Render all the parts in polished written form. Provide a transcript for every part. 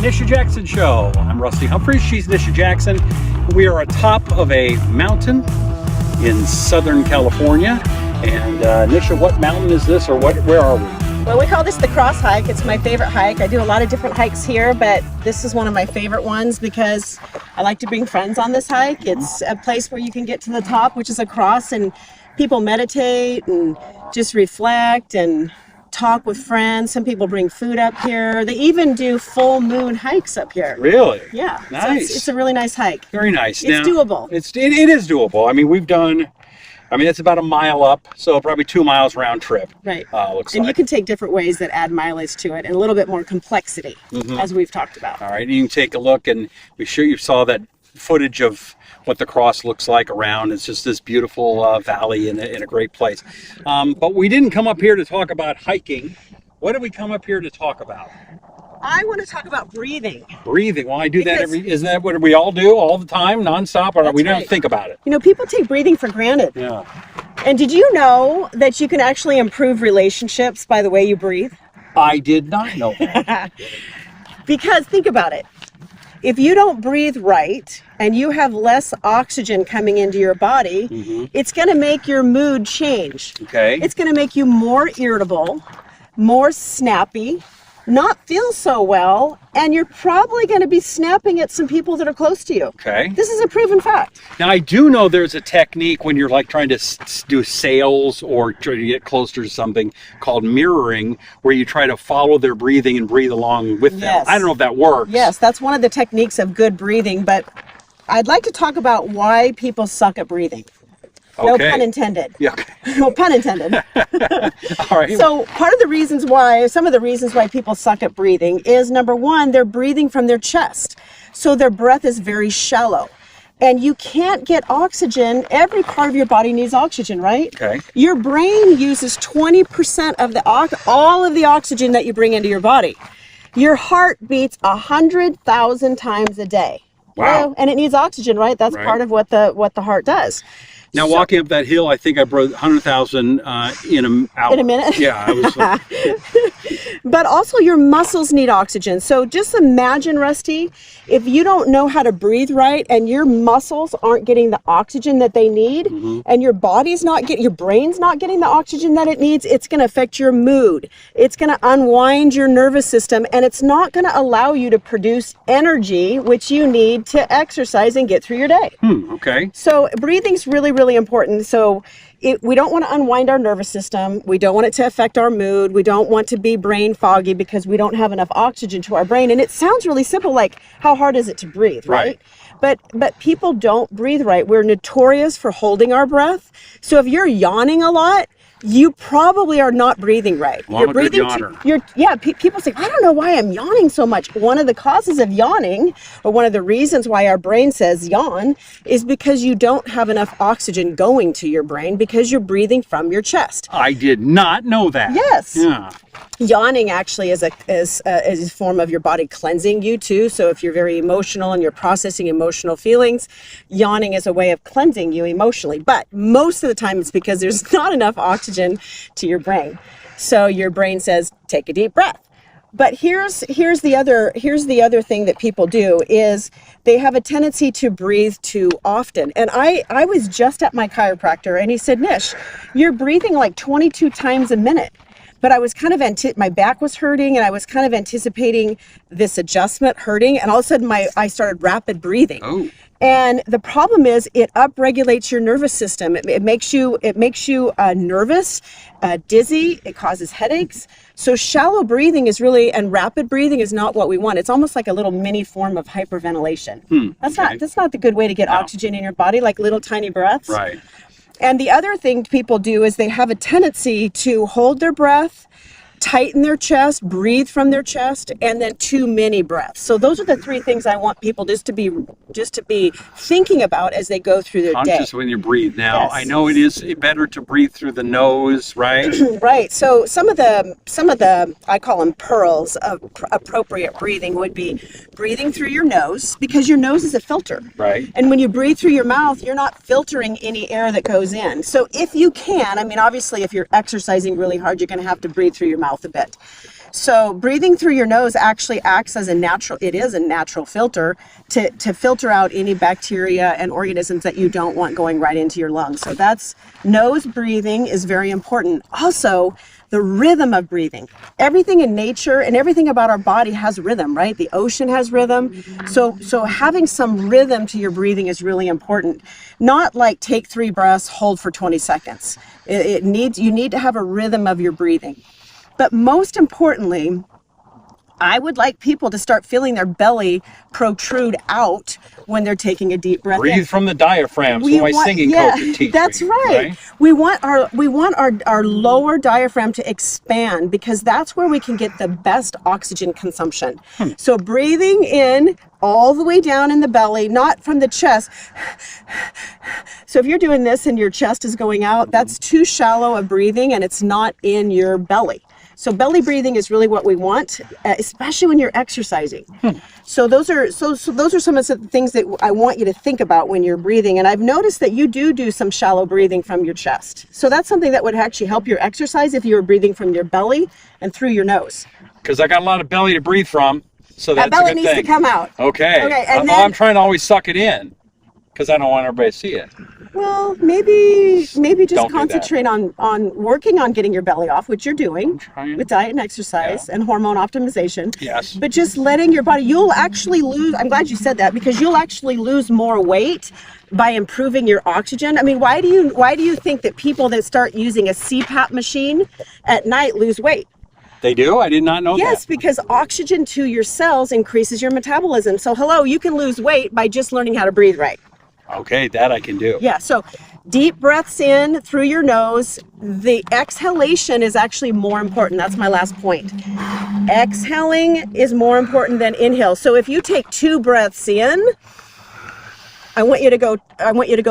Nisha Jackson Show. I'm Rusty Humphries. She's Nisha Jackson. We are atop of a mountain in Southern California. And Nisha, what mountain is this, or where are we? Well, we call this the cross hike. It's my favorite hike. I do a lot of different hikes here, but this is one of my favorite ones because I like to bring friends on this hike. It's a place where you can get to the top, which is a cross, and people meditate and just reflect and talk with friends. Some people bring food up here. They even do full moon hikes up here. Really? Yeah. Nice. So it's a really nice hike. Very nice. It's doable. It is doable. I mean, it's about a mile up, so probably 2 miles round trip. Right. Looks and like. you can take different ways that add mileage to it and a little bit more complexity, as we've talked about. All right, you can take a look, and be sure you saw that footage of what the cross looks like around. It's just this beautiful valley in a great place. But we didn't come up here to talk about hiking. What did we come up here to talk about? I want to talk about breathing. Breathing. Well, I do that isn't that what we all do all the time, nonstop? Or we don't think about it? You know, people take breathing for granted. Yeah. And did you know that you can actually improve relationships by the way you breathe? I did not know that. Because think about it. If you don't breathe right and you have less oxygen coming into your body, it's going to make your mood change. Okay. It's going to make you more irritable, more snappy, not feel so well, and you're probably going to be snapping at some people that are close to you. Okay. This is a proven fact. Now, I do know there's a technique when you're like trying to do sales or try to get closer to something called mirroring, where you try to follow their breathing and breathe along with them. Yes. I don't know if that works. Yes, that's one of the techniques of good breathing, but I'd like to talk about why people suck at breathing. Okay. No pun intended. Yeah. Okay. No pun intended. All right. So some of the reasons why people suck at breathing is, number one, they're breathing from their chest. So their breath is very shallow. And you can't get oxygen. Every part of your body needs oxygen, right? Okay. Your brain uses 20% of all of the oxygen that you bring into your body. Your heart beats 100,000 times a day. Wow. And it needs oxygen, right? That's part of what the heart does. Now, walking up that hill, I think I broke 100,000 in an hour. In a minute? Yeah. I was. But also your muscles need oxygen. So just imagine, Rusty, if you don't know how to breathe right and your muscles aren't getting the oxygen that they need, and your brain's not getting the oxygen that it needs, it's going to affect your mood. It's going to unwind your nervous system, and it's not going to allow you to produce energy, which you need to exercise and get through your day. Okay. So breathing's really, really important. So we don't want to unwind our nervous system. We don't want it to affect our mood. We don't want to be brain foggy because we don't have enough oxygen to our brain. And it sounds really simple, like how hard is it to breathe, right? But people don't breathe right. We're notorious for holding our breath. So if you're yawning a lot, you probably are not breathing right. Well, I'm a good yawner. People say, I don't know why I'm yawning so much. One of the causes of yawning, or one of the reasons why our brain says yawn, is because you don't have enough oxygen going to your brain because you're breathing from your chest. I did not know that. Yes. Yeah. Yawning actually is a form of your body cleansing you too. So if you're very emotional and you're processing emotional feelings, yawning is a way of cleansing you emotionally. But most of the time it's because there's not enough oxygen to your brain. So your brain says, take a deep breath. But here's the other thing that people do is they have a tendency to breathe too often. And I was just at my chiropractor and he said, Nish, you're breathing like 22 times a minute. But I was kind of, my back was hurting and I was kind of anticipating this adjustment hurting. And all of a sudden I started rapid breathing. Oh. And the problem is it upregulates your nervous system. It makes you nervous, dizzy. It causes headaches. So shallow breathing and rapid breathing is not what we want. It's almost like a little mini form of hyperventilation. That's not the good way to get oxygen in your body, like little tiny breaths. Right. And the other thing people do is they have a tendency to hold their breath, tighten their chest, breathe from their chest, and then too many breaths. So those are the three things I want people just to be thinking about as they go through their day. Conscious when you breathe. Now, Yes. I know it is better to breathe through the nose, right? Right. So some of the I call them pearls of appropriate breathing would be breathing through your nose, because your nose is a filter. Right. And when you breathe through your mouth, you're not filtering any air that goes in. So if you can, I mean, obviously if you're exercising really hard, you're going to have to breathe through your mouth. mouth a bit. So breathing through your nose actually acts as a natural filter to filter out any bacteria and organisms that you don't want going right into your lungs. So that's nose breathing is very important. Also, the rhythm of breathing. Everything in nature and everything about our body has rhythm, right? The ocean has rhythm. So having some rhythm to your breathing is really important. Not like take 3 breaths, hold for 20 seconds. You need to have a rhythm of your breathing. But most importantly, I would like people to start feeling their belly protrude out when they're taking a deep breath. Breathe from the diaphragm. So my singing coach would teach that's me, right. We want our lower diaphragm to expand because that's where we can get the best oxygen consumption. So breathing in all the way down in the belly, not from the chest. So if you're doing this and your chest is going out, that's too shallow of breathing and it's not in your belly. So belly breathing is really what we want, especially when you're exercising. So those are some of the things that I want you to think about when you're breathing. And I've noticed that you do some shallow breathing from your chest. So that's something that would actually help your exercise if you were breathing from your belly and through your nose. Because I got a lot of belly to breathe from, so that's that belly a good needs thing. to come out. Okay. And I'm trying to always suck it in because I don't want everybody to see it. Well, maybe just Don't concentrate on working on getting your belly off, which you're doing with diet and exercise and hormone optimization. Yes. But just letting your body, you'll actually lose, I'm glad you said that, because you'll actually lose more weight by improving your oxygen. I mean, why do you think that people that start using a CPAP machine at night lose weight? They do? I did not know that. Yes, because oxygen to your cells increases your metabolism. So hello, you can lose weight by just learning how to breathe right. Okay, that I can do. Yeah, so deep breaths in through your nose. The exhalation is actually more important. That's my last point. Exhaling is more important than inhale. So if you take 2 breaths in, I want you to go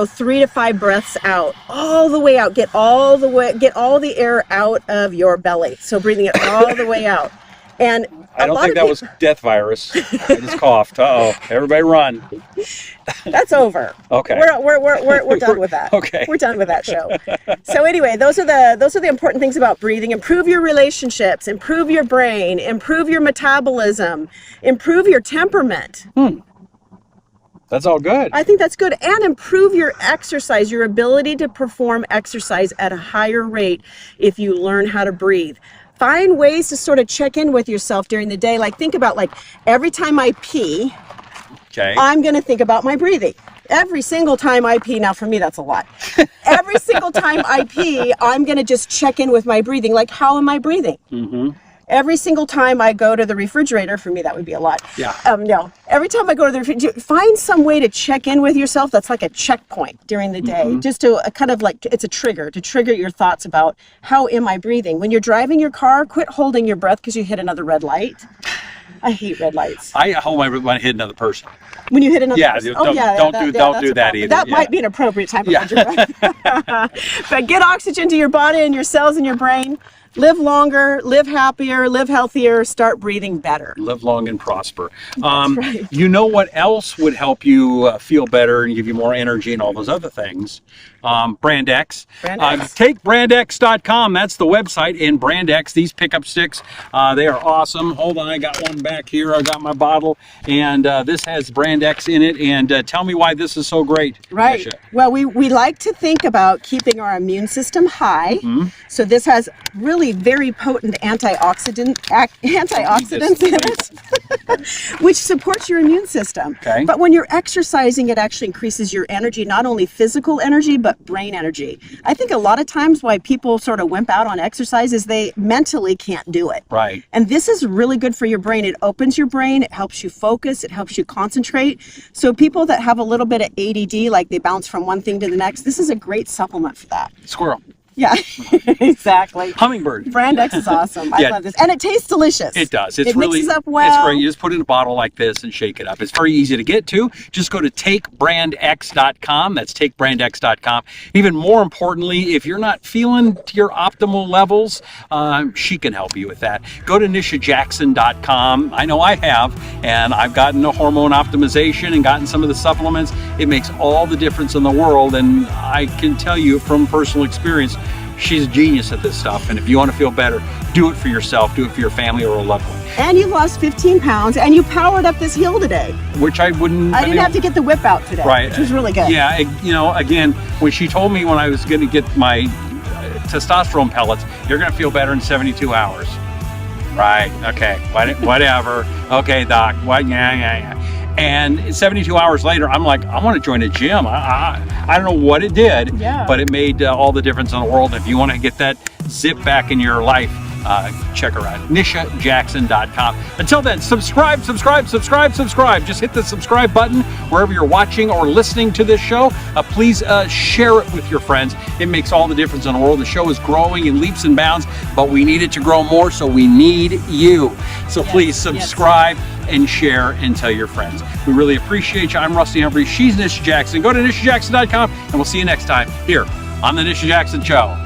3 to 5 breaths out, all the way out. Get all the air out of your belly. So breathing it all the way out. And I don't think that was death virus. I just coughed. Uh-oh. Everybody run. That's over. Okay. We're done with that. Okay. We're done with that show. So anyway, those are the important things about breathing. Improve your relationships, improve your brain, improve your metabolism, improve your temperament. That's all good. I think that's good. And improve your exercise, your ability to perform exercise at a higher rate if you learn how to breathe. Find ways to sort of check in with yourself during the day. Like think about every time I pee, I'm going to think about my breathing. Every single time I pee, now for me that's a lot. Every single time I pee, I'm going to just check in with my breathing. Like, how am I breathing? Every single time I go to the refrigerator, for me that would be a lot. Yeah. No. Every time I go to the refrigerator, find some way to check in with yourself that's like a checkpoint during the day. Just to kind of it's a trigger, to trigger your thoughts about how am I breathing. When you're driving your car, quit holding your breath because you hit another red light. I hate red lights. I hold my breath when I hit another person. When you hit another person. Don't do that either. That might be an appropriate time to hold your breath. But get oxygen to your body and your cells and your brain. Live longer, live happier, live healthier, start breathing better. Live long and prosper. That's right. You know what else would help you feel better and give you more energy and all those other things? Brand X. Take brandx.com. That's the website. And Brand X, these pickup sticks, they are awesome. Hold on, I got one back here. I got my bottle. And this has Brand X in it. And tell me why this is so great. Right. Nisha. Well, we like to think about keeping our immune system high. So this has really very potent antioxidants in it, which supports your immune system. Okay. But when you're exercising, it actually increases your energy, not only physical energy, but brain energy. I think a lot of times why people sort of wimp out on exercise is they mentally can't do it. Right. And this is really good for your brain. It opens your brain, it helps you focus, it helps you concentrate. So people that have a little bit of ADD, like they bounce from one thing to the next, this is a great supplement for that. Squirrel. Yeah, exactly. Hummingbird. Brand X is awesome. I love this. And it tastes delicious. It does. It mixes up well. It's great. You just put it in a bottle like this and shake it up. It's very easy to get to. Just go to takebrandx.com. That's takebrandx.com. Even more importantly, if you're not feeling your optimal levels, she can help you with that. Go to nishajackson.com. I know I have, and I've gotten a hormone optimization and gotten some of the supplements. It makes all the difference in the world, and I can tell you from personal experience, She's a genius at this stuff, and if you want to feel better, do it for yourself, do it for your family or a loved one. And you lost 15 pounds, and you powered up this hill today. Which I wouldn't. I didn't have to get the whip out today, right, which was really good. Yeah, you know, again, when she told me when I was going to get my testosterone pellets, you're going to feel better in 72 hours. Right, okay, whatever. Okay, doc, what, yeah. And 72 hours later, I'm like, I want to join a gym. I don't know what it did, but it made all the difference in the world. If you want to get that zip back in your life, check her out, NishaJackson.com. Until then, subscribe. Just hit the subscribe button wherever you're watching or listening to this show. Please share it with your friends. It makes all the difference in the world. The show is growing in leaps and bounds, but we need it to grow more, so we need you. So please subscribe and share and tell your friends. We really appreciate you. I'm Rusty Humphrey. She's Nisha Jackson. Go to NishaJackson.com, and we'll see you next time here on the Nisha Jackson Show.